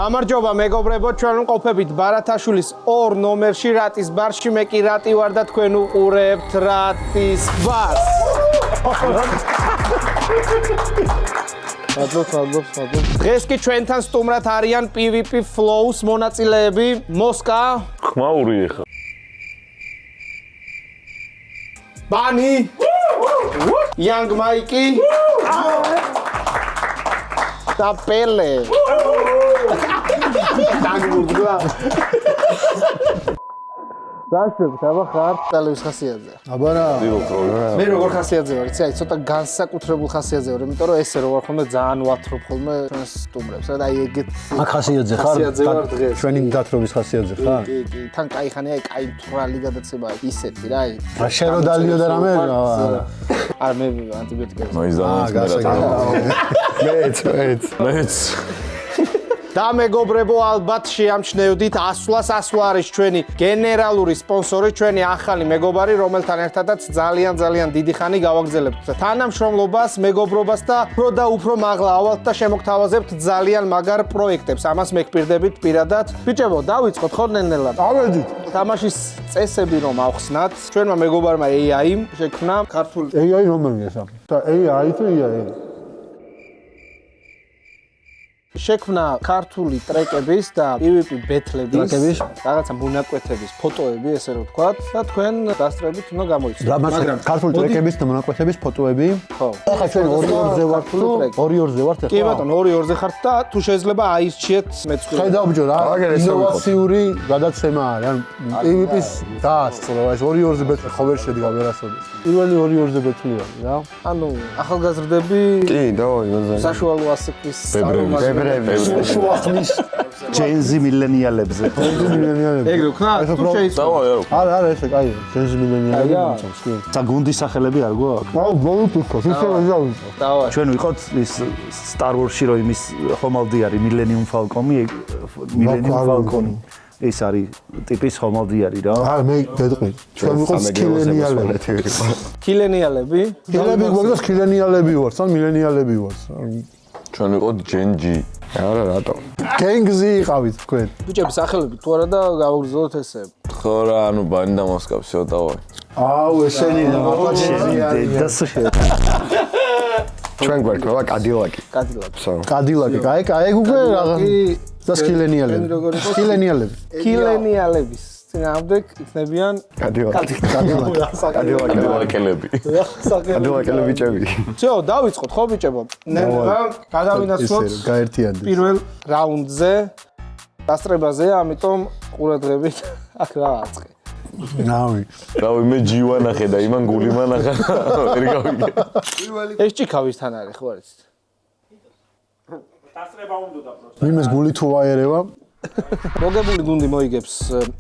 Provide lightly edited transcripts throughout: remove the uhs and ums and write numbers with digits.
გამარჯობა მეგობრებო, ჩვენ ვყოფებით ბარათაშვილის 2 ნომერში რატის ბარში, მე კი რატი ვარ და თქვენ უყურებთ რატის ბარს. მადლობთ. დღეს კი ჩვენთან სტუმრად არიან PvP Flow-ს მონაწილეები, მოსკა, ხმაური ეხა. ბანი, Young Mikey და პელე. დაგმოგდა. დაშვებ, დაბა ხარ ტელევის ხასიათზე. აბარა. მე როგორ ხასიათზე ვარ, იცი, აი ცოტა განსაკუთრებულ ხასიათზე ვარ, იმიტომ რომ ესე რო ვარ ხოლმე ძალიან ვათრობ ხოლმე ჩვენს სტუმრებს, და აი ეგეთ აქ ხასიათზე ხარ? ხასიათზე ვარ დღეს. ჩვენი დათრობის ხასიათზე ხარ? კი, თან კაი ხანი, აი კაი თვრალი გადაცემა ისეთი რა, აი. შენ რო დალიო და რამე? არა, მე ანტიბიოტიკები. მაინც მეც. და მეგობრებო, ალბათ შეამჩნევდით ასვლა არის ჩვენი გენერალური სპონსორი, ჩვენი ახალი მეგობარი, რომელთან ერთადაც ძალიან დიდი ხანი გავაგრძელებთ თანამშრომლობას, მეგობრობას და უფრო და უფრო მაღლა ავალთ და შემოგთავაზებთ ძალიან მაგარ პროექტებს. ამას მეგპირდებით პირადად. ბიჭებო, დავიწყოთ ხო ნელ-ნელა. დავედით. თამაშის წესები რომ ავხსნათ, ჩვენმა მეგობარმა AI შექმნა ქართული AI რომელია სამ? და AI თუ AI? შექმნა ქართული ტრეკების და PvP ბეთლების, ტრეკების, რაღაცა მონაკვეთების ფოტოები, ესე რომ ვთქვათ, და თქვენ დასწრებით უნდა გამოიცნოთ. მაგრამ ქართული ტრეკების და მონაკვეთების ფოტოები? ხო. ახლა ჩვენ 2-2-ზე ვართ, 2-2-ზე ვართ ახლა. კი ბატონო, 2-2-ზე ხართ და თუ შეიძლება აირჩიეთ მეცხრე. ხედავ ბიჭო რა, ინოვაციური გადაცემა არის, ან PvP-ს დაასწრო, ეს 2-2-ზე ბეთლი ხო ვერ შედგა ვერასოდეს. პირველი 2-2-ზე ბეთლი არის რა. ანუ ახალგაზრდები კი, დავაი, საშუალო ასაკის წარმომადგენლები შუახნის ჯენზი მილენიალებზე. ეგრე ვქნა? თუ შეიძლება. არა, ესე კაი, ჯენზი მილენიალები მოწონს, კი. საგუნდის სახელები არ გვაქვს? აუ, ბოლოტიკოს, ისე ვიზავიზო. დავაი. ჩვენ ვიყოთ ის Star Wars-ში რო იმის ხომალდი არის Millennium Falcon-ი, Millennium Falcon-ი. ეს არის ტიპის ხომალდი არის რა. არა, მე გეტყვი. ჩვენ ვიყოთ სკილენიალები. კილენიალები? კილები გვაქვს, სკილენიალები ვართ, ან მილენიალები ვართ. ჩვენ ვიყოთ ჯენჯი. არა, რატო? გენგზი იყავით თქვენ. ბიჭები სახელები თუ არა და გავაგრძელოთ ესე. ხო რა, ანუ ბანი და მოსკავ всё დავაი. აუ, ესენი და ჩვენ გვერდქვა კადილაკი. კადილაკი, კაი უკვე რაღა და სკილენიალები. სკილენიალები. კილენიალების წინააღმდეგ იქნებიან კადილაკი. კადილაკელები. კადილაკელები ჭები. всё, დავიწყოთ ხო ბიჭებო? გადავინაცვლოთ გაერთიანდეს. პირველ რაუნდზე დასწრებაზე, ამიტომ ყურადღებით აქ რა აწყე. ნავი. რავი, მე ჯივა ნახე და იმან გული მანახა. ვერ გავიგე. ეს ჭიქავისთან არის ხო არის? იმეს გული თუ აერევა. მოგებული გუნდი მოიგებს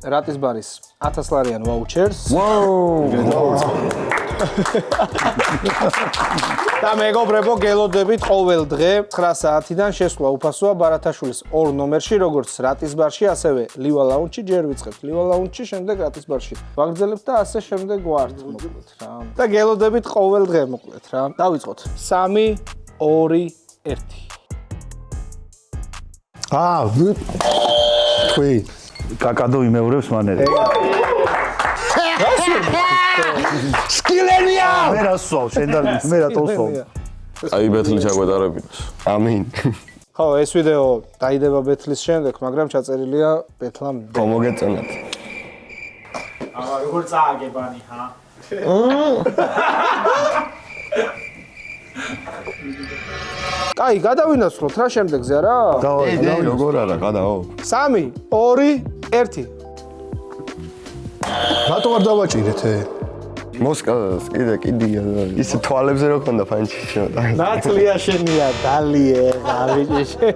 რატის ბარის 1000 ლარიან ვაუჩერს. და მეგობრებო, გელოდებით ყოველ დღე 9 საათიდან შესვლა უფასოა ბარათაშვილის 2 ნომერში, როგორც რატის ბარში, ასევე ლივა ლაუნჯში, ჯერ ვიწყებთ ლივა ლაუნჯში, შემდეგ რატის ბარში. ვაგრძელებთ და ასე შემდეგ ვართ, მოკლედ რა. და გელოდებით ყოველ დღე, მოკლედ რა. დავიწყოთ. 3 2 1 თქვი კაკადო იმეორებს მანერე. სკილენია! მე რასვავ, შენ და მე რატოსვავ. აი ბეთლი ჩაგვეტარებინოს. ამინ. ხო, ეს ვიდეო დაიდება ბეთლის შემდეგ, მაგრამ ჩაწერილია ბეთლამ. ხო, მოგეწონათ. როგორ წააგებანი, ჰა? კაი, გადავინაცვლოთ რა შემდეგზე რა? როგორ არა, გადაო. 3 2 1 რატო არ დავაჭირეთ? მოსკას კიდია. ისე თვალებზე რო ქონდა ფანჩი შევდა. ნაცლია შენია, დალიე, გავიჭიშე.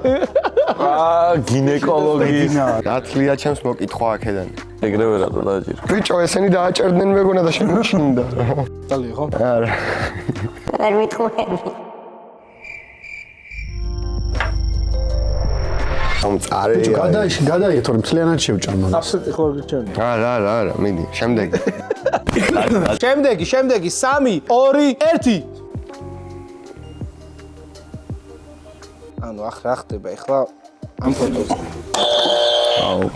გინეკოლოგი. რაცლია ჩემს მოკითხვა აქედან. ეგრევე რატო დააჭირე? ბიჭო, ესენი დააჭერდნენ მეგონა და შემოჩინდა. დალიე ხო? არა. ვერ მithuები. მომწარე. გადაიეთ, თორემ მთლიანად შევჭამ. აბსოლუტი ხო გიჩვენე. არა, მიდი, შემდეგი. შემდეგი 3 2 1 ანუ ახ რა ხდება ეხლა ამ ფოტოს.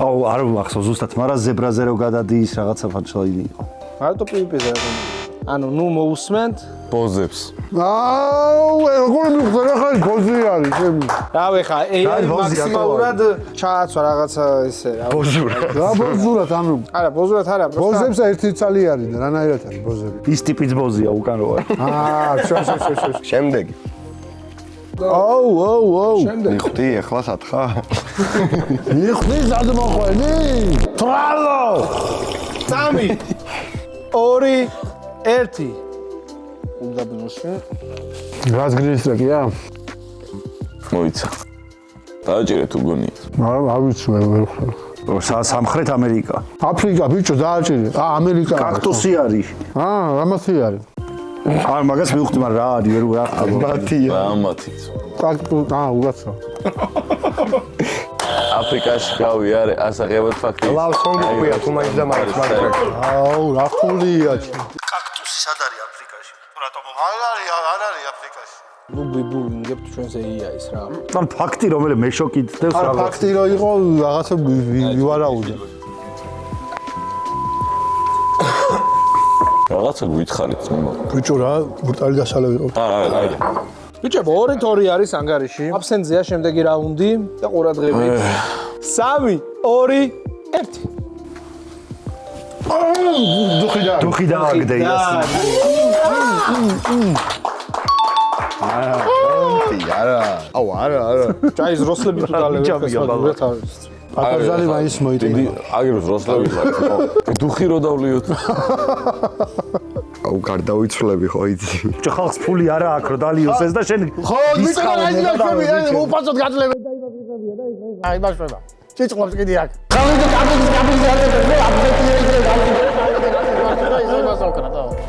აუ არ მახსოვს ზუსტად, მაგრამ ზებრაზე რო გადადის რაღაცა ფანჩლაინი იყო. მარტო პიპიზე. ანუ ნუ მოусმენთ. პოზებს. როგორ მიხდება ხარ ბოზი არის ჩემი. რავი ხა, მაქსიმალურად ჩააცვა რაღაცა ესე რა. რა ბოზურად ანუ არა, ბოზურად არა, просто ბოზებს ერთი ცალი არის და რანაირად არის ბოზები. ის ტიპის ბოზია უკან რო არის. შო. შემდეგი. აუ. მიხდი ახლა სათხა. მიხდი ზადმოყვენი. ტრალო. 3 2 1 უნდა ბნოში. რას გრისტრაკია? მოიცა. დააჭირე თუ გონია. არ ვიცი მე ვერ ხარ. სამხრეთ ამერიკა. აფრიკა ბიჭო დააჭირე. ამერიკა. კაქტუსი არის. რამათი არის? არ მაგას მივხვდი, მაგრამ რა არის, ვერ ვახტავ. მათია. ამათი. უგაცო. აფრიკაში გავი არის ასაღებად ფაქტი. ლავ სონგი ყია თუ მაინც და მაინც მაგრამ. აუ რა ხულია. კაქტუსი სად არის აფრიკაში? რატომ არ არის აფრიკაში. ნუ ბიბუ ინგებთ ჩვენზე ია ის რა. ან ფაქტი რომელე მე შოკით დევს არა ფაქტი რო იყო რაღაცა ვივარაუდე. რაღაცა გითხარით მე. ბიჭო რა ბრუტალი დასალევი იყო. აი. ბიჭებო 2-2 არის ანგარიში. აბსენზია შემდეგი რაუნდი და ყურადღებით. 3 2 1 დუხი დააგდე იასი. არა. ჩაის როსლები თუ დალევენ აკაზალი მაინც მოიტანე. აგეროს როსლები ხარ. დუხი რო დავლიოთ. აუ გარდავიცვლები ხო იცი. ბიჭო ხალხს ფული არა აქვს რო დალიოს ეს და შენ ხო ბიჭო რა ის ჩემი უპასოდ გაძლევენ და იმასებია და აი ბაშება. ჭიჭყლობს კიდე აქ.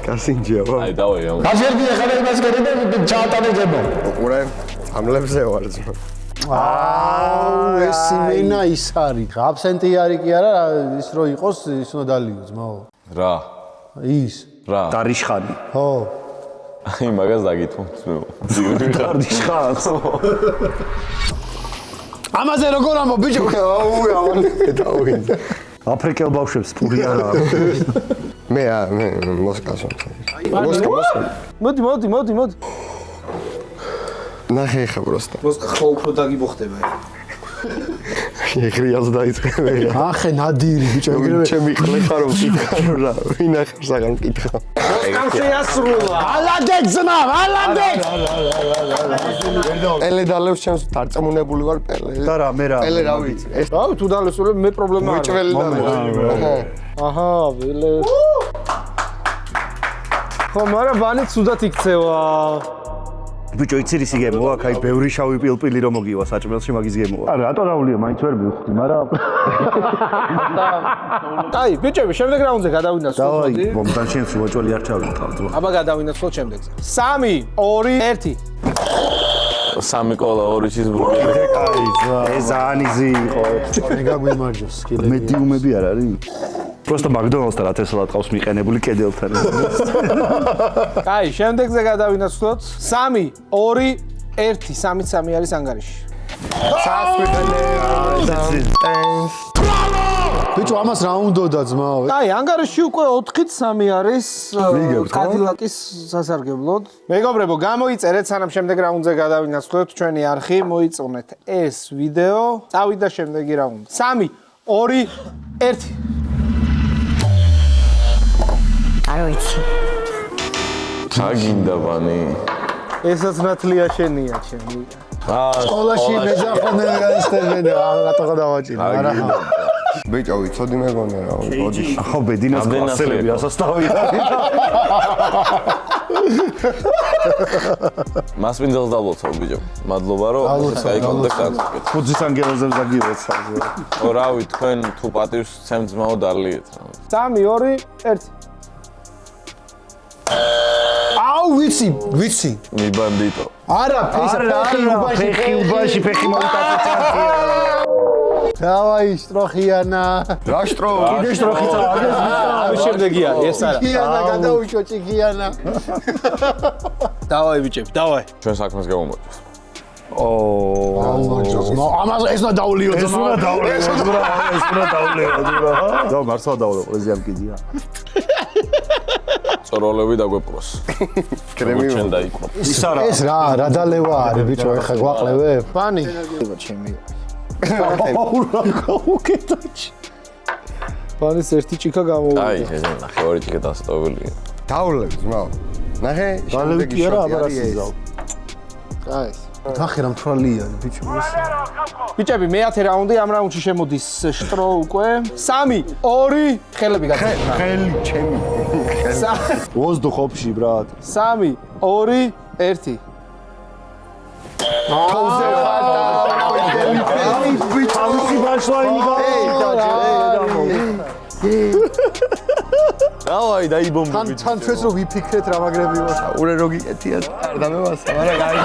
კასინჯია ვარ. აი დავაი. გაზერდია ხარ იმას გარდა ჩაატანებო. უყურე ამლებზე ვარ ძმა. ეს იმენა ის არის. აბსენტი არის კი არა ის რო იყოს ის უნდა დალიოს მაო. რა? ის. რა? დარიშხანი. ხო. აი მაგას დაგითმობთ მე. დარიშხანს. ამაზე როგორ ამბობ ბიჭო? დავინდა. აფრიკელ ბავშვებს ფული არა აქვს. მე მოსკოვში. მოდი. ნახე ხა просто. მოსკა ხო უფრო დაგიბოხდება. ეგრეალს დაიწყე. ახე ნადირი ბიჭო ეგრევე. ჩემი ხლე ხარო მკითხა რა. ვინ ახარ საგან მკითხა. შეასრულა. პელე დალევს ჩემს დარწმუნებული ვარ პელე. და რა მე რა. პელე რა ვიცი. ეს რავი თუ დალესულებ მე პრობლემა არ მოჭველი და აჰა ველე ხო მაგრამ ბანი ცუდად იქცევა ბიჭო იცი ისი გემოა, აი ბევრი შავი პილპილი რომ მოგივა საჭმელში მაგის გემოა. არა რატო რაულია მაინც ვერ მივხვდი, მაგრამ აი ბიჭები შემდეგ რაუნდზე გადავინაცვლოთ დავაი მომდან შენს უაჭველი არ ჩავიტყავ ძმა. აბა გადავინაცვლოთ შემდეგზე 3 2 1 3 კოლა 2 ჩიზბურგერი. აი ძმა ეს ანიზი იყო. მე გაგვიმარჯოს კიდე. მედიუმები არ არის? просто McDonald's-თან რა თესლად ყავს მიყენებული კედელთან. აი შემდეგზე გადავინაცვლოთ 3 2 1 3 არის ანგარიში. ბიჭო ამას რა უნდოდა ძმაო? აი ანგარიში უკვე 4-3 არის კადილაკის სასარგებლოდ. მეგობრებო, გამოიწერეთ სანამ შემდეგ რაუნდზე გადავინაცვლოთ ჩვენი არხი, მოიწონეთ ეს ვიდეო, წავიდა შემდეგი რაუნდი. 3 2 1 არ ვიცი. საგინდა ბანი. ესაც ნათლია შენია ჩემი. სკოლაში მეძახოდნენ განსწრებენ რატო გადავაჭირე არა ბიჭო ვიცოდი მეგონა რა ბოდიში ხო ბედინას კლასელები ასასტავი არის. მასპინძელს დავლოცავ ბიჭო. მადლობა რომ გაიგონდა კაცი. ფუძის ანგელოზებს დაგივეც. ო რავი თქვენ თუ პატივს ცემ ძმაო დარლიეთ. 3 2 1 აუ ვიცი მიბანდიტო. არა ფეხი უბანში ფეხი მოვიტაცე. დავაი შტროხიანა რა შტრო კიდე შტროხი წავაგეს ამის შემდეგია ეს არა. ჭიქიანა გადაუშო ჭიქიანა დავაი ბიჭები, დავაი. ჩვენ საქმეს გავუმოწეს. ამას ეს უნდა დაულიო ეს უნდა დაულეო და მართლა დაულეო ეს ამკიდია წოროლები დაგვეპროს კრემი ჩვენ დაიკრო ის არა ეს რა დალევა არის ბიჭო ეხა გვაყლევებ ფანი ჩემი უკეთაჩი ფანის ერთი ჭიქა გამოვიდა აი ეს ნახე ორი ჭიქა დასტოვებელია დაულებს ძმაო ნახე დალევი კი არა აბა რა სიზავ აი ნახე რა მთვალი არის ბიჭო ბიჭები მე-10 რაუნდი ამ რაუნდში შემოდის შტრო უკვე 3 2 ხელები გაწერა ხელი ჩემი ვოზდო ხოფში ბრატ 3 2 1 თოზე თავისი ბაშლაინი დავაი დაიბომბები თან ჩვენს რო ვიფიქრეთ რა მაგრები ვარ ურე რო გიკეთია არ დამევასა მაგრამ გაი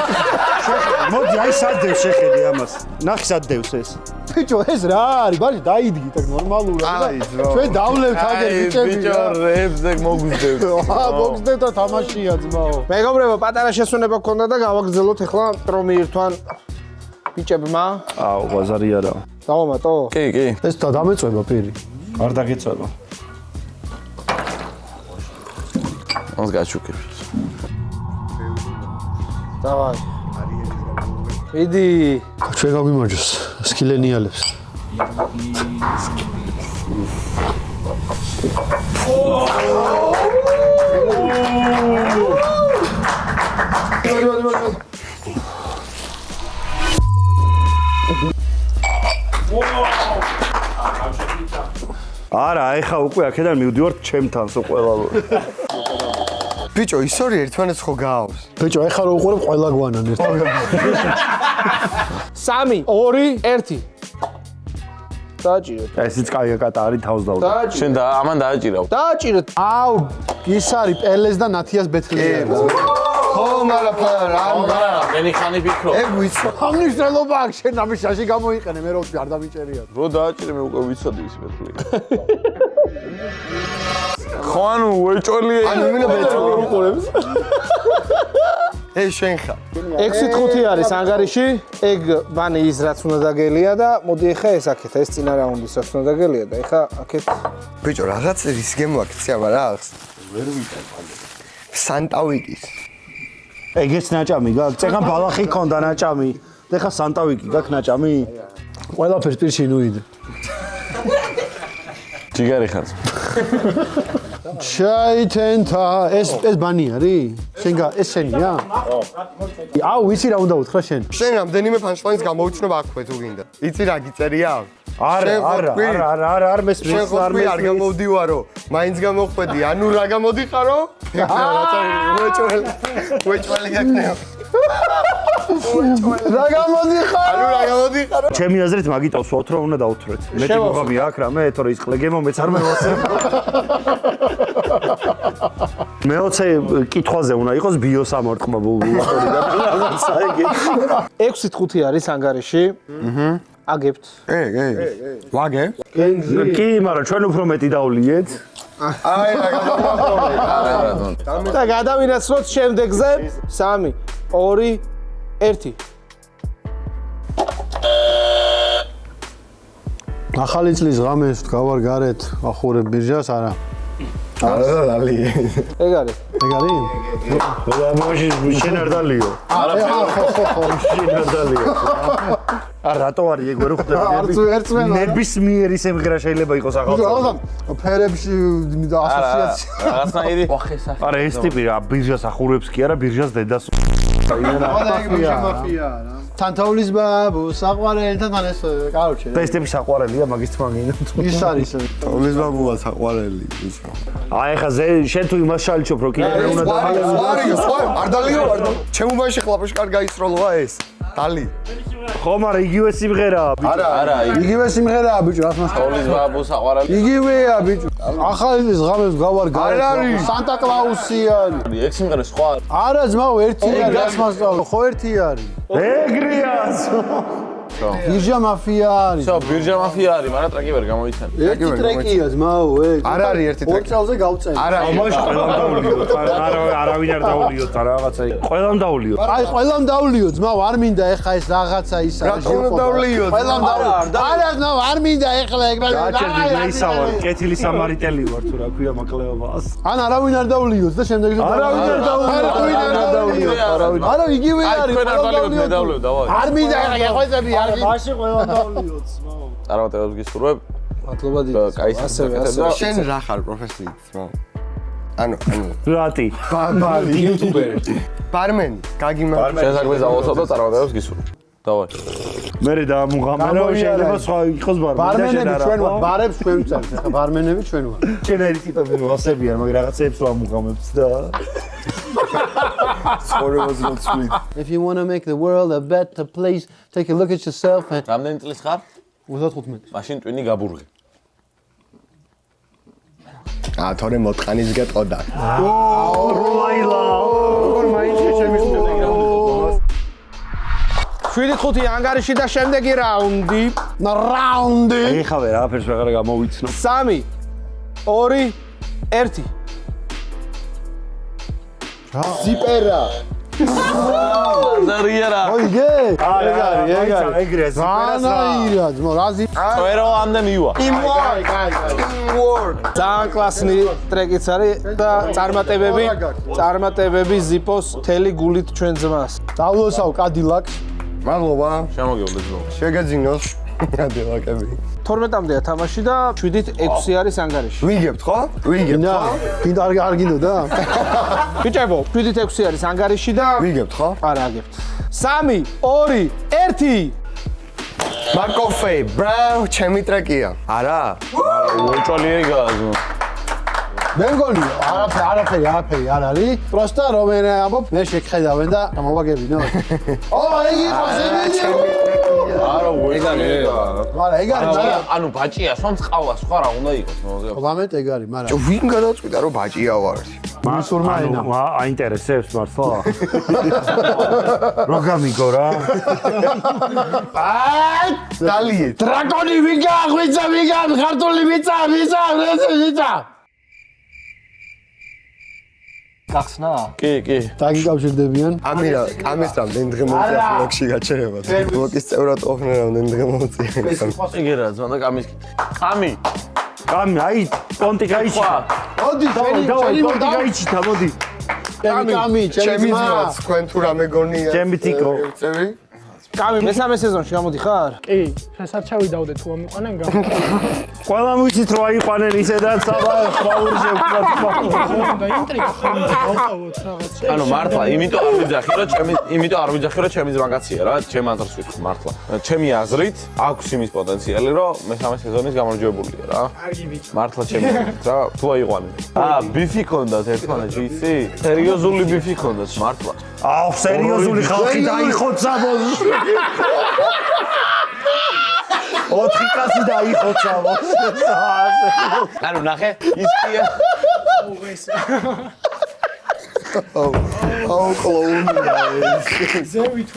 მოდი აი სადევს შეხედე ამას ნახე სადევს ეს ბიჭო ეს რა არის ბაჟი დაიდგით აქ ნორმალურად აი, ძმაო. ჩვენ დავლევთ აგერ ბიჭები ბიჭო რებზე მოგზდებ ბოქსდეთ და თამაშია ძმაო მეგობრებო პატარა შესვენება გქონდა და გავაგრძელოთ ახლა პრომიირთვან ბიჭებმა აუ ბაზარი არა დავამატო კი კი ეს დამეწובה პირი არ დაგეწოება მას გაჩუქებ დავაი იდი ჩვენ გავიმარჯოს სკილენიალებს არა ეხა უკვე აქედან მივდივართ ჩემთანსო ყველა ბიჭო ის ორი ერთმანეთს ხო გაავს ბიჭო ეხლა რო უყურებ ყველა გვანან ერთ 3 2 1 დააჭირეთ ესიც კაია კატა არის თავს დავდა შენ და ამან დააჭირავ დააჭირეთ აუ ის არის პელეს და ნათიას ბეთლია ხო მაგრამ რა მენი ხანი ვიქრო ეგ ვიცი ამნიშნელობა აქვს შენ ამის შაში გამოიყენე მე რო ვთქვი არ დამიჭერია რო დააჭირე მე უკვე ვიცოდი ის ბეთლი ხო ანუ უეჭოლია ანუ მინა ბეთლი უყურებს ეს შენ ხარ 6-5 არის ანგარიში ეგ ბანი ის რაც უნდა დაგელია და მოდი ახლა ეს აქეთ ეს წინა რაუნდის რაც უნდა დაგელია და ახლა აქეთ ბიჭო რაღაც ის გემო აქცია მაგრამ რა ახს ვერ ვიტყვი სანტავიკის ეგეც ნაჭამი გაქვს წეგან ბალახი ქონდა ნაჭამი და ხა სანტავიკი გაქვს ნაჭამი ყველაფერს პირში ნუიდე ჯიგარი ხარ ჩაითენთა ეს ბანი არის შენგა ეს შენია აუ ვიცი რა უნდა უთხრა შენ შენ რამდენიმე ფანშლაინს გამოვიცნობ აქვე თუ გინდა იცი რა გიწერია არ მესმის შენ ხო თქვი არ გამოვდივარო მაინც გამოხვედი ანუ რა გამოდიხარო უეჭველი გაკნეო რა გამოდიხარ ანუ რა გამოდიხარო ჩემი აზრით მაგიტოს ოთრო უნდა დაუთრეთ მე მოგაბი აქ რა მე თორე ის ყლეგემო მეც არ მევასებ მეოცე კითხვაზე უნდა იყოს ბიოსამართლმობილი რაღაცა ეგ 6-5 არის ანგარიში აგებთ ვაგე კი მაგრამ ჩვენ უფრო მეტი დავლიეთ აი რა გამოვიდე და გადავინაცვლოთ შემდეგზე 3 2 1 ახალი წლის ღამეს გავარ გარეთ ახურებ ბირჟას არა ალალი ეგ არის ეგ არის და მოში შენ არ დალიო შენ არ დალიო არ რატო არის ეგ ვერ ხვდები ნებისმიერი სიმღერა შეიძლება იყოს ახალწლად ფერებში ასოციაცია რაღაცნაირი არა ეს ტიპი რა ბირჟას ახურებს კი არა ბირჟას დედას თანთაულის ბაბუ საყვარელი თან ეს კაროჩე და ეს ტიპი საყვარელია მაგის თმაგინა ის არის თოვლის ბაბუა საყვარელი ისო აი ხა შენ თუ იმას შალჩობ რო კიდე უნდა არ დალიო ჩემუბაში ხლაპაში კარგ გაისროლოა ეს დალი ხო მაგრამ იგივე სიმღერაა არა იგივე სიმღერაა ბიჭო რა თქმა თოვლის ბაბუ საყვარელი იგივეა ბიჭო ახალი წლის ღამეს გავარ გარეთ სანტა კლაუსი არის ეგ სიმღერა სხვა არა ძმაო ერთი არის რას მასწავლო ხო ერთი არის ეგრეა ბირჟა მაფია არის. всё, ბირჟა მაფია არის, მაგრამ ტრეკი ვერ გამოიცან. ერთი ტრეკია ძმაო, არ არის ერთი ტრეკი. 2 წელზე გავწევი. არა, ამაში ყველამ დაულიოთ. არავინ არ დაულიოთ, რაღაცა. ყველამ დაულიოთ. აი, ყველამ დავლიო ძმაო, არ მინდა ეხა ეს რაღაცა ის არის. რატომ უნდა დავლიო? ყველამ დავლიო. არა, ძმაო, არ მინდა ეხლა ეგ. გაჩერდი მეისავარ, კეთილი სამარიტელი ვარ თუ რა ქვია მაკლეობას. ან არავინ არ დავლიოთ და შემდეგ არავინ არ დავლიოთ. არა, იგივე არის. თქვენ არ დალიოთ, მე დავლევ, დავაი. არ მინდა ეხლა გეხვეწები, არ მინდა. მაშინ ყველამ დაულიოთ, ძმაო. წარმატებებს გისურვებ. მადლობა დიდი. კაი სასწრაფო. შენ რა ხარ პროფესიით, ძმაო? ანუ რატი? ბარბარი, იუტუბერი. ბარმენი, გაგიმარ. შენ საქმე დავოსო და წარმატებებს გისურვებ. დავაი. მე დამუღამერო შეიძლება სხვა იყოს ბარმენი. ბარმენები ჩვენ ვარ, ბარებს ჩვენ ვწერთ, ხა ბარმენები ჩვენ ვარ. ჩენერი ტიპები ვასებიან, მაგრამ რაღაცეებს ვამუღამებს და ცხოვრებას მოცვით. If you want to make the world a better place, take a look at yourself and რამდენი წლის ხარ? 35. მაშინ ტვინი გაბურღი. თორე მოტყანის გეტყოდა. როაილა. როგორ მაინც შემიშნდება. 7-5 ანგარიში და შემდეგი რაუნდი. რაუნდი. ეხავე რაღაცებს ვეღარ გამოვიცნო. 3 2 1 ზიპერა. ზარიერა. ოიგე. ეგ ეგრე ზანაირა, ძმო, რა ზი. წეროამდე მივა. ძალიან კლასნი ტრეკიც არის და წარმატებები ზიპოს თელი გულით ჩვენ ძმას. დავლოსავ კადილაკს. მადლობა. შემოგევლე ძმაო. შეგეძინოს. კადილაკები. 12-მდეა თამაში და 7-6 არის ანგარიში. ვიგებთ ხო? ვიგებთ და ხო? კიდე არ გინდოდა? ბიჭებო, 7-6 არის ანგარიში და ვიგებთ ხო? არა აგებთ. 3 2 1 მაკოფე, ბრაუ, ჩემი ტრეკია. არა? უჭვალი ეგაა ძმაო. მე მგონი არაფერი არ არის. პროსტა რომ მე ამბობ, მე შეგხედავენ და მოვაგებინო. ეგ იყოს ეგ. არა, უეჭვალი ეგაა. მაგრამ ეგ არის, ანუ ბაჭია, სვამს ყავას, სხვა რა უნდა იყოს, მოგზაურობ. კომენტ ეგ არის, მაგრამ ვინ გადაწყვიტა რომ ბაჭია ვარ? მისურმა ენა. აინტერესებს მართლა? რო გამიგო რა. აი, დალიეთ. დრაკონი ვიგა, ხარტული ვიცა. გახსნა? კი. დაგიკავშირდებიან. ამირა, კამის რამდენი დღე მოუწია ბლოკში გაჩერება. ბლოკის წევრად ყოფნა რამდენი დღე მოუწია. იგი რა ძმა და კამის კამი. კამი, აი, პონტი გაიჩიტა. მოდი, დავაი, პონტი გაიჩიტა, მოდი. კამი, ჩემი ძმა, თქვენ თუ რა მეგონია? ჩემი ტიკო. წევი? კამი, მესამე სეზონში გამოდიხარ? კი, შენსაც ჩავიდავდე თუ ამიყვანენ გამ. ყველამ ვიცით რომ აიყვანენ ისედაც ბაურზე უკრათ. და ინტრიგა ხომ გავყავოთ რაღაც. ანუ მართლა, იმიტომ არ ვიძახი რომ ჩემი ძმაკაცია რა, ჩემ აზრს ვიტყვი მართლა. ჩემი აზრით აქვს იმის პოტენციალი რომ მესამე სეზონის გამარჯვებულია რა. მართლა ჩემი აზრით რა, თუ აიყვანენ. ბიფი ქონდათ ერთმანეთში იცი? სერიოზული ბიფი ქონდათ მართლა. აუ, სერიოზული ხალხი დაიხოცა მოს. 4 კაცი დაიხოცა მოს. ანუ ნახე, ის კია. აუ, კლოუნია ეს. ზევით.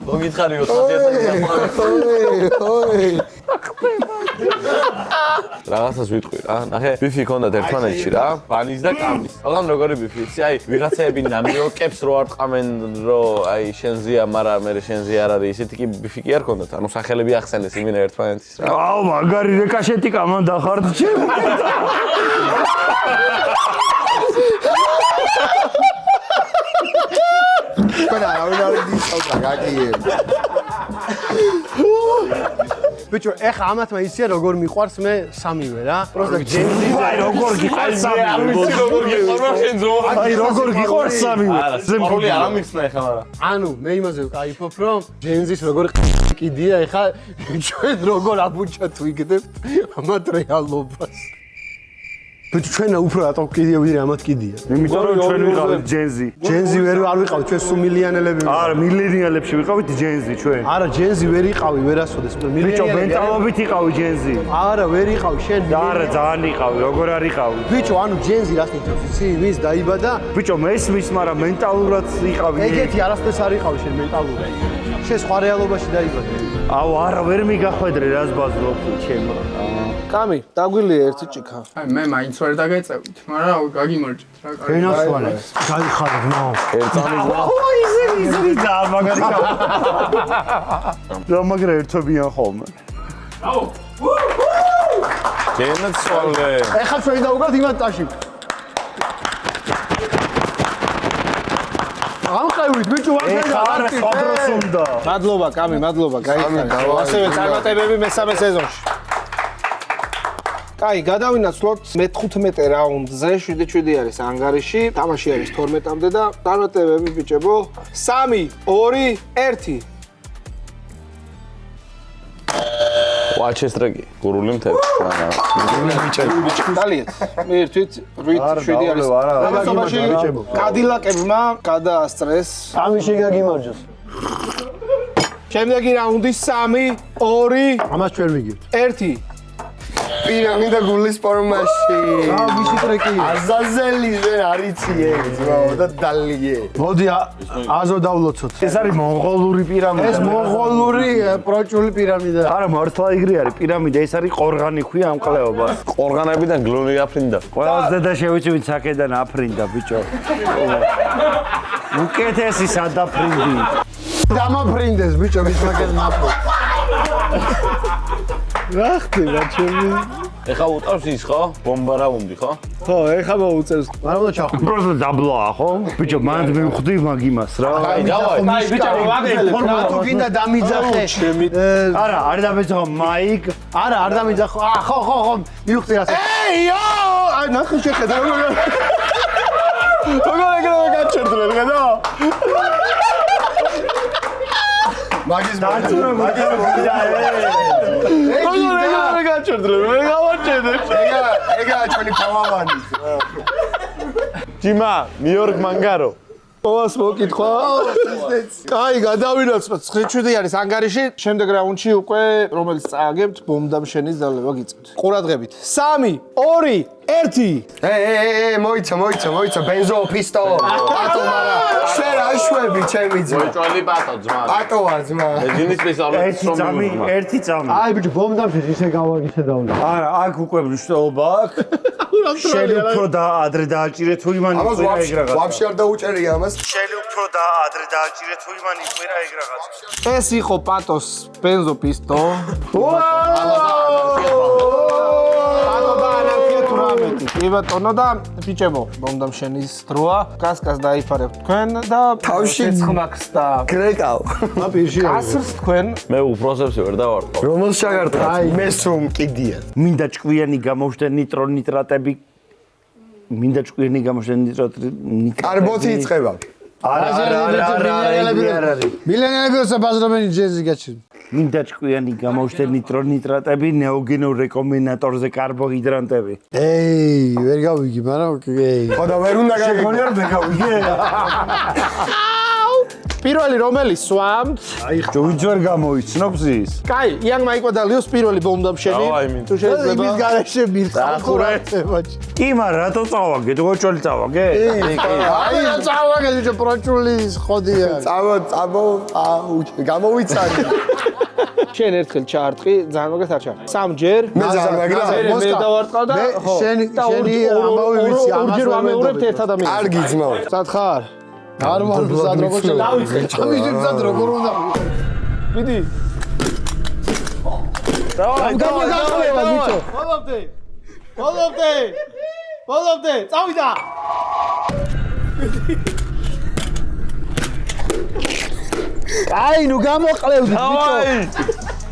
მოგითხარიო 9000 რაღაცას ვიტყვი რა. ნახე, ბიფი ქონდათ ერთმანეთში რა, ბანის და კამის. მაგრამ როგორი ბიფი იცი? აი, ვიღაცაები ნამიოკებს რო არ ყამენ, რომ აი შენზეა, მაგრამ მე შენზე არ არის, ისეთი კი ბიფი კი არ ქონდათ. ანუ სახელები ახსენეს იმენა ერთმანეთის რა. აუ, მაგარი რეკაშეტიკა მან დახართ ჩემი. თქვენ არავინ არ დისავდა გაგიერ. ბიჭო, ეხა ამათმა იციან როგორ მიყვარს მე სამივე რა. პროსტა ჯენზი აი, როგორ გიყვარს სამი. არ ვიცი როგორ გიყვარს შენ ძრო. აი, როგორ გიყვარს სამი. ზემოლი არ ამიხსნა ეხლა მაგრამ. ანუ მე იმაზე ვკაიფობ რომ ჯენზის როგორ კიდია ეხა ჩვენ როგორ აბუჩათ ვიგდებთ ამათ რეალობას. ბიჭო ჩვენა უფრო რატომ კიდია ვიდრე ამათ კიდია. იმიტომ რომ ჩვენ ვიყავით ჯენზი. ჯენზი ვერ ვიყავით ჩვენ სულ მილიონელები. არა, მილიონელებში ვიყავით ჯენზი ჩვენ. არა ჯენზი ვერ იყავი ვერასოდეს. ბიჭო, მენტალობით იყავი ჯენზი. არა ვერ იყავი შენ. არა, ძალიან იყავი, როგორ არ იყავი. ბიჭო ანუ ჯენზი რას ნიშნავს იცი? ვის დაიბადა? ბიჭო, მესმის, მაგრამ მენტალურად იყავი. ეგეთი არასდროს არ იყავი შენ მენტალურად. შენ სხვა რეალობაში დაიბადე. აუ, არა, ვერ მიგახვედრე რას ბაზრობ ჩემო. კამი, დაგვილია ერთი ჭიქა. აი მე მაინც ვერ დაგეწევით, მაგრამ გაგიმარჯვეთ რა კარგი. ფენასვალე. გაიხარებ ნო. ისინი და მაგარი კა. რა მაგრა ერთობიან ხოლმე. გენაცვალე. ეხლა ჩვენ დავუგავთ იმათ ტაში. ამყევით ბიჭო ეხლა არა სադրოს უნდა. მადლობა, კამი, მადლობა, გაიხარეთ. ასევე წარმატებები მესამე სეზონში. კაი, გადავინაცვლოთ მე-15 რაუნდზე, 7-7 არის ანგარიში, თამაში არის 12-მდე და წარმატებები ბიჭებო. 3, 2, 1. ვაჩესტრეკი, გურული მთები. დალიეთ. მე ერთით 8-7 არის. მოგასობაში კადილაკებმა გადაასწრეს. ამიში გაგიმარჯოს. შემდეგი რაუნდი 3, 2, ამას ჩვენ ვიგებთ. 1. პირამიდა გულის ფორმაში. რა ვისი ტრეკია? აზაზელი ვერ არიცი ეგ ძმაო და დალიე. მოდი აზო დავლოცოთ. ეს არის მონღოლური პირამიდა. ეს მონღოლური პროჭული პირამიდა. არა, მართლა იგრი არის პირამიდა, ეს არის ყორღანი ქვია ამ ყლეობას. ყორღანებიდან გლონი აფრინდა. ყველას დედა შევიწვით საკედან აფრინდა ბიჭო. უკეთესი სადაფრინდი. დამაფრინდეს ბიჭო მის მაგერ ნაფო. რა ხდება ჩემი? ეხა უტავს ის ხო? ბომბა რაუნდი ხო? ხო, ეხლა მოუწევს. მაგრამ და ჩახო. პროსტო დაბლაა ხო? ბიჭო, მანდ მე ვხვდი მაგ იმას რა. აი, დავაი. აი, ბიჭო, ვაგელებ. თუ გინდა დამიძახე. არა, არ დამეძახო მაიკ. არა, არ დამიძახო. ხო, მივხვდი ასე. ეიო! აი, ნახე შეხედა როგორ გაჩერდნენ, გადავა. მაგის დაწუნა მოგიდა როგორ გაჩერდნენ, მე გავაჩერდე. ეგაა ჩვენი ფავავანი. ჯიმა, ნიუ-იორკ მანგარო. ყოველს მოკითხვა. კაი, გადავინაცვლოთ. 9-7 არის ანგარიში. შემდეგ რაუნდში უკვე რომელიც წააგებთ, ბომბდამშენის დალევა გიწევთ. ყურადღებით. 3, 2, 1. მოიცა, ბენზო პისტო. პატო მარა. შენ აშვები ჩემი ძმა. მოიწვალი პატო ძმა. პატო ვარ ძმა. ეჯინის სპეციალური სომი. ერთი წამი. აი ბიჭო, ბომბდამშენს ისე გავაგიშე დაუნდა. არა, აქ უკვე მნიშვნელობა აქვს. შენ უფრო და ადრე დააჭირე თუ იმან ამას იყვირა ეგ რაღაცა. ვაფშე არ დაუჭერი ამას. შენ უფრო და ადრე დააჭირე თუ იმან იყვირა ეგ რაღაცა. ეს იყო პატოს ბენზო პისტო. კი ბატონო და ბიჭებო, ბომბდამშენის დროა. კასკას დაიფარებთ თქვენ და თავში ცხნაკს და გრეკავ. აპირში. კასრს თქვენ. მე უპროსებში ვერ დავარყო. რომელ შეგარტყა? მეს რომ კიდია. მინდა ჭკვიანი გამოშტე ნიტრონიტრატები. მინდა ჭკვიანი გამოშტე ნიტრონიტრატები. კარბოთი იწყება. მილიონერები როცა ბაზრობენ ჯეზი გაჩენ. მინდა ჭკვიანი გამოშტე ნიტრონიტრატები, ნეოგენურ რეკომბინატორზე კარბოჰიდრატები. ეი, ვერ გავიგი, მაგრამ ეი. ხო და ვერ უნდა გაგიგონი არ მეგავიგე. პირველი რომელი სვამთ? აი, ვინც ვერ გამოიცნობს ის. კაი, იანგმა იყო და ლიოს პირველი ბომბდამშენი. დავაი, მინდა. თუ შეიძლება. იმის გარეშე მირცხავ. კი, მაგრამ რატო წავაგე? თუ გოჭველი წავაგე? აი, წავაგე ბიჭო, პროჭული ხოდია. გამოვიცანი. შენ ერთხელ ჩაარტყი, ძალიან მაგათ არ ჩაარტყი. სამჯერ. მე ძალიან მაგრა. მე დავარტყავ და ხო. შენი ამბავი ვიცი, ამას ორჯერ ვამეორებთ ერთ ადამიანს. კარგი ძმაო. სად ხარ? არ ვარ სად როგორ დავიწყე. ამის სად როგორ უნდა. მიდი. დავაი, ბიჭო. ბოლობდე, წავიდა. აი, ნუ გამოყლევდით, ბიჭო.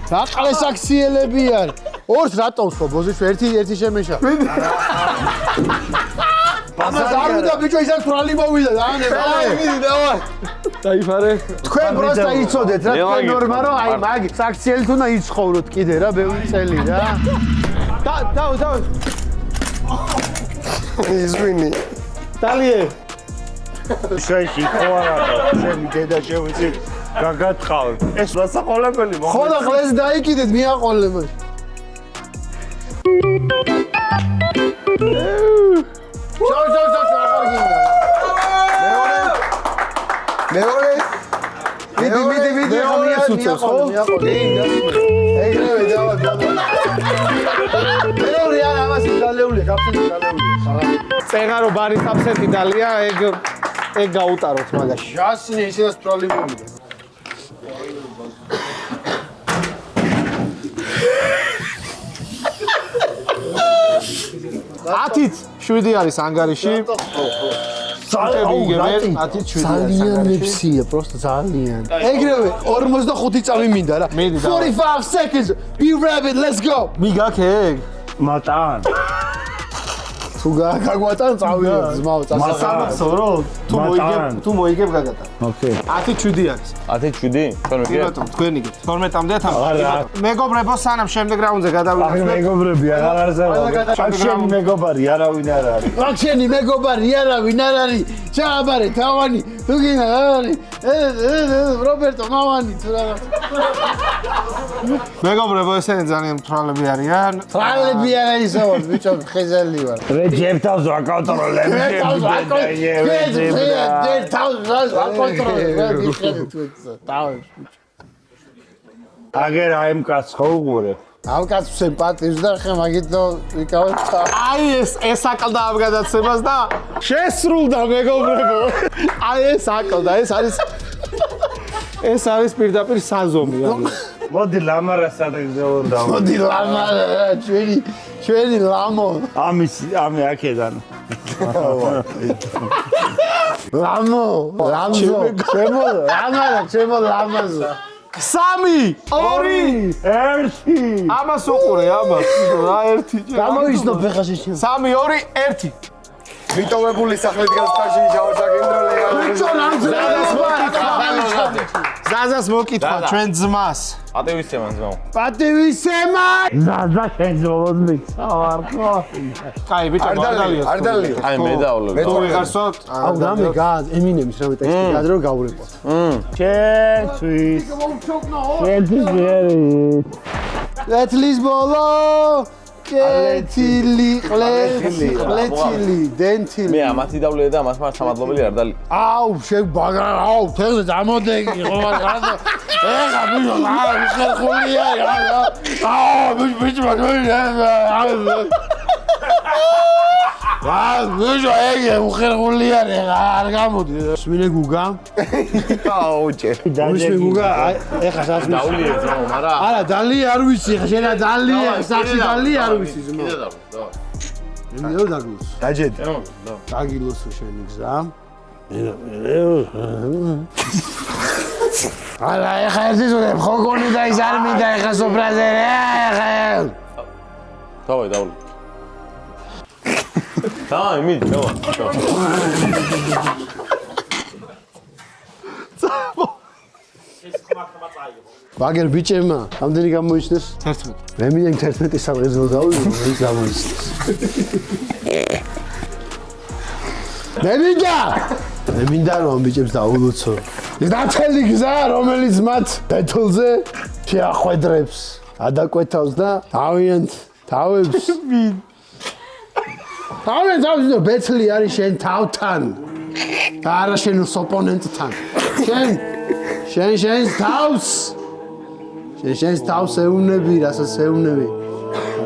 დაყლე საქციელები არ. ორს რატომ ხო ბოზიშვ ერთი შემეშა. ამას არ უნდა ბიჭო ის არ თვალი მოვიდა და მიდი, დავაი. დაიფარე. თქვენ პროსტა იცოდეთ რა თქვენ ნორმა რომ აი მაგ საქციელით უნდა იცხოვროთ კიდე რა ბევრი წელი რა. დავა. ისვინი. დალიე. შეში ხوارა ჩემი დედა შევიცი გაგაწყავ. ეს რასაყოლებელი მოხდა. ხო და ხლეს დაიკიდეთ მიაყოლება. ჩაო აღარ გინდა. მეორე. მიდი მეორეს უწევს, ხო? ეგრევე დავა. მეორე არ ამას დალეულია, კაფეში დალეულია. წეღარო ბარის აფსენტი დალია, ეგ გაუტაროთ მაგაში. ჯასინი ისედაც პრობლემებია. ათით 7 არის ანგარიში. ძალიან მეფსია, პროსტა ძალიან. ეგრევე 45 წამი მინდა რა. 45 seconds. Be rabbit, let's go. მიგაქ ეგ? მატან. თუ გაგვატან წავიდე ძმაო წასა. მასამახსოვრო? თუ მოიგებ გაგატან. ოკეი. 10-7 არის. 10-7? ჩვენ ვიგებ? ბატონო, თქვენ იგეთ. 12-მდე თან. არა. მეგობრებო, სანამ შემდეგ რაუნდზე გადავიდეთ. მეგობრები აღარ არსებობენ. შენ მეგობარი არავინ არ არის. ვაქშენი მეგობარი არავინ არ არის. ჩააბარე თავანი. თუ გინდა არის. რობერტო მავანი თუ რა. მეგობრებო, ესენი ძალიან მთვრალები არიან. ტრალები არა ისევ, ბიჭო, ხეზელი ვარ. რეჯეფტავს ვაკონტროლებ. აგერ აიმ კაც ხო უყურე. ამ კაცს სიმპათიზს და ხე მაგითო ვიკავებ. აი ეს აკლდა ამ გადაცემას და შესრულდა მეგობრებო. აი ეს აკლდა, ეს არის პირდაპირ საზომი. მოდი ლამარას ადაგზეორ და. მოდი ლამარა, ჩვენი ლამო. ამი აქედან. ლამო, ჩემო ლამაზო. 3, 2, 1. ამას უყურე, ამას. რა 1. გამოიცნო ფეხაში. 3, 2, 1. მიტოვებული სახლით გასტაში შავსაგენდროლე. ბიჭო, ზაზას მოკითხა ჩვენ ძმას. პატივისცემა ძმაო. პატივისცემა. ზაზა შენ ზოლოდნი. ავარყო. კაი, ბიჭო, არ დალიო. აი მე დავოლებ. თუ ვიღარსოთ, აუ დამე გაზ, ემინემის რა ტექსტი გადრო გავურეკოთ. ჩემთვის. ლეთლის ბოლო. კეთილი, ყლეთილი, დენთილი. მე ამათი დავლე და მას მარ სამადლობელი არ დალი. აუ, შეგბაგა, აუ, თელზე დამოდეგი, ხო მაგაზე. ეხა ბიჭო, აუ, შეხულია, აუ, ბიჭო, ბიჭო, ეგე უხერხულია, არ გამოდი. სვინე გუგა. აუ, ჯერ. სვინე გუგა, ეხა სასმის. დაულიე ძმაო, მაგრამ არა, დალი არ ვიცი, შენა დალი, სახში დალი არ ვიცი, ძმაო. კიდე დავლა. მე დაგლოს. დაჯედი. დაგილოსო შენი გზა. არა, ეხა ერთი ზურე, ხო გონი და ის არ მინდა ეხა სოფრაზე, ეხა. დავაი დავლე. დავაი მიდი, დავაი. ბაგერ ბიჭებმა, ამდენი გამოიჩნდეს? 11. მე მინდა 11 სამღერძო დავიდო, ის გამოიჩნდეს. მე მინდა რომ ბიჭებს დაულოცო. ის დათელი გზა, რომელიც მათ ბეთლზე შეახვედრებს, ადაკვეთავს და თავიანთ თავებს. თავიანთ თავს ბეთლი არის შენ თავთან. არა შენ ოპონენტთან. შენ თავს. შენ თავს ეუნები, რასაც ეუნები.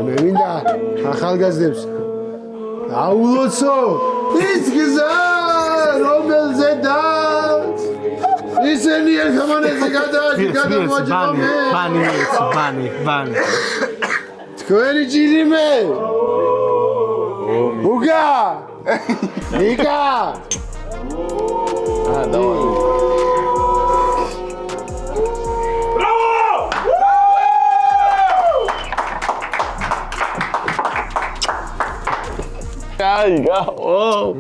მე მინდა ახალგაზრდებს აულოცო ის გზა რომელზედაც ისინი ერთმანეთზე გადამოჯობენ. ბანი. თქვენი ჭირიმე. უგა. ნიკა. დავაი. Ai, oh.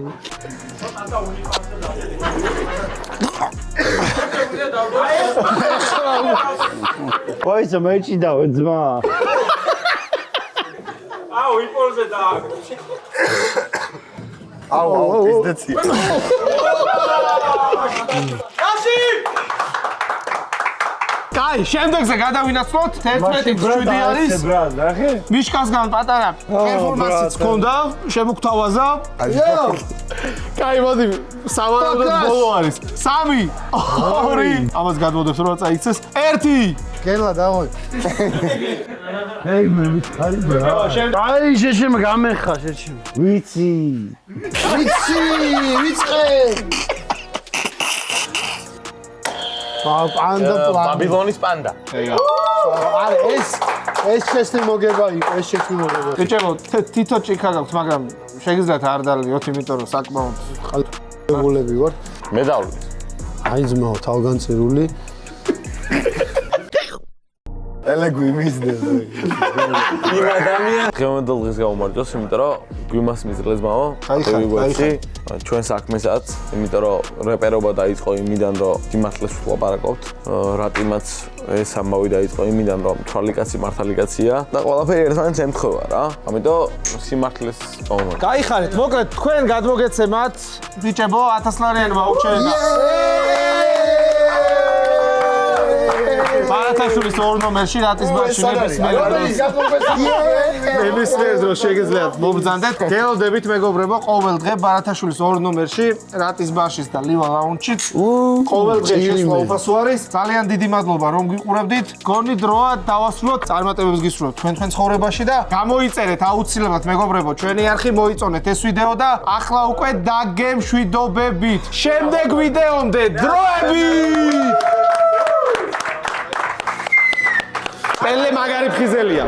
Ой, замечи да, ძმა. აუ, იპოლზე დააგ. აუ, პიზდეცია. კაი, შემდეგზე გადავინაცვლოთ 11-7 არის. მიშკასგან პატარა პერფორმანსიც ჰქონდა, შემოგთავაზა. კაი, მოდი, სავარაუდოდ ბოლო არის. 3, 2, ამას გადმოდებთ რომ წაიქცეს. 1. კელა დავოი. ეი მე მითხარი ბრა. აი შეშემ გამეხა შეშემ. ვიცი. ვიცხე. პანდა პლანი. ბაბილონის პანდა. არა ეს შეშლი მოგება იყო, ეს შეშლი მოგება. ბიჭებო, თითო ჭიქა გაქვს, მაგრამ შეგიძლიათ არ დალიოთ, იმიტომ რომ საკმაოდ ხალხები ვარ. მე დავლით. აი ძმაო, თავგანწირული. ელეგვი მისდეს. იმ ადამიანს ღემოდელ დღეს გავუმარჯოს, იმიტომ რომ გვიმას მიზრლეს მაო. ვიგვეცი ჩვენ საქმესაც, იმიტომ რომ რეპერობა დაიწყო იმიდან, რომ სიმართლეს ვლაპარაკობთ. რატიმაც ეს ამბავი დაიწყო იმიდან, რომ თვალი კაცი მართალი კაცია და ყველაფერი ერთმანეთს ემთხვევა რა. ამიტომ simართლეს გავუმარჯოს. გაიხარეთ, მოკლედ თქვენ გადმოგეცემათ ბიჭებო 1000 ლარიანი ვაუჩერი. ბარათაშვილის 2 ნომერში რატის ბარში ნებისმიერ დროს შეგიძლიათ მობრძანდეთ. გელოდებით მეგობრებო, ყოველ დღე ბარათაშვილის 2 ნომერში რატის ბარშიც და ლივა ლაუნჯშიც ყოველ დღე შესვლა უფასო არის. ძალიან დიდი მადლობა რომ გიყურებდით. გონი დროა დავასრულოთ წარმატებებს გისურვებთ თქვენ ცხოვრებაში და გამოიწერეთ აუცილებლად მეგობრებო ჩვენი არხი, მოიწონეთ ეს ვიდეო და ახლა უკვე დაგემშვიდობებით. შემდეგ ვიდეომდე დროები! პელე მაგარი ფხიზელია.